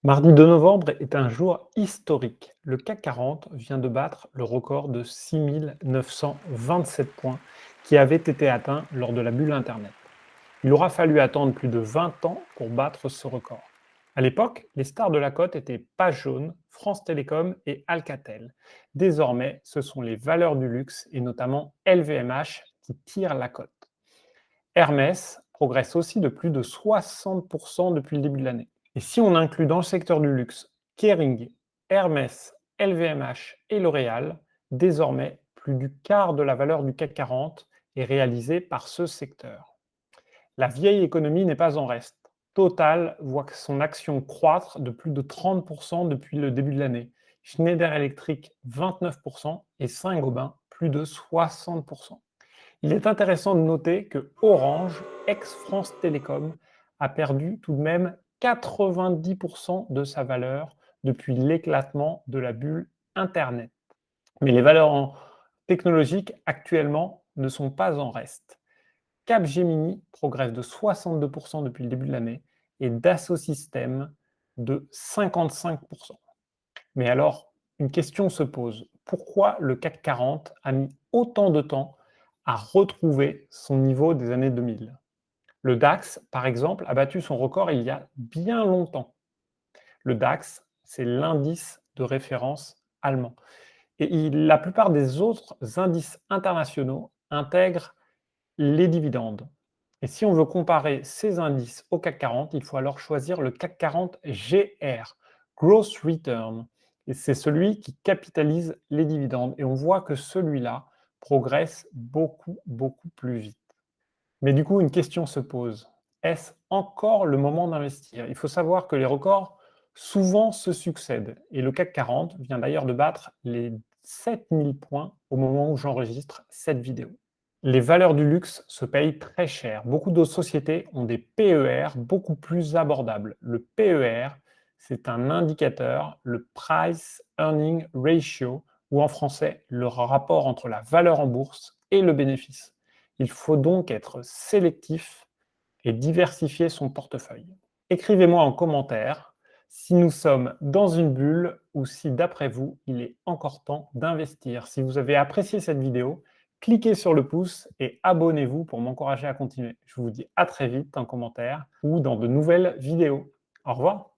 Mardi 2 novembre est un jour historique. Le CAC 40 vient de battre le record de 6 927 points qui avait été atteint lors de la bulle Internet. Il aura fallu attendre plus de 20 ans pour battre ce record. À l'époque, les stars de la cote étaient Page Jaune, France Télécom et Alcatel. Désormais, ce sont les valeurs du luxe et notamment LVMH qui tirent la cote. Hermès progresse aussi de plus de 60% depuis le début de l'année. Et si on inclut dans le secteur du luxe Kering, Hermès, LVMH et L'Oréal, désormais plus du quart de la valeur du CAC 40 est réalisée par ce secteur. La vieille économie n'est pas en reste. Total voit son action croître de plus de 30% depuis le début de l'année. Schneider Electric 29% et Saint-Gobain plus de 60%. Il est intéressant de noter que Orange, ex-France Télécom, a perdu tout de même 90% de sa valeur depuis l'éclatement de la bulle Internet. Mais les valeurs technologiques actuellement ne sont pas en reste. Capgemini progresse de 62% depuis le début de l'année et Dassault Systèmes de 55%. Mais alors, une question se pose. Pourquoi le CAC 40 a mis autant de temps à retrouver son niveau des années 2000? Le DAX, par exemple, a battu son record il y a bien longtemps. Le DAX, c'est l'indice de référence allemand. Et la plupart des autres indices internationaux intègrent les dividendes. Et si on veut comparer ces indices au CAC 40, il faut alors choisir le CAC 40 GR, Gross Return. Et c'est celui qui capitalise les dividendes. Et on voit que celui-là progresse beaucoup, beaucoup plus vite. Mais du coup, une question se pose. Est-ce encore le moment d'investir? Il faut savoir que les records souvent se succèdent. Et le CAC 40 vient d'ailleurs de battre les 7000 points au moment où j'enregistre cette vidéo. Les valeurs du luxe se payent très cher. Beaucoup d'autres sociétés ont des PER beaucoup plus abordables. Le PER, c'est un indicateur, le Price Earning Ratio, ou en français, le rapport entre la valeur en bourse et le bénéfice. Il faut donc être sélectif et diversifier son portefeuille. Écrivez-moi en commentaire si nous sommes dans une bulle ou si, d'après vous, il est encore temps d'investir. Si vous avez apprécié cette vidéo, cliquez sur le pouce et abonnez-vous pour m'encourager à continuer. Je vous dis à très vite en commentaire ou dans de nouvelles vidéos. Au revoir.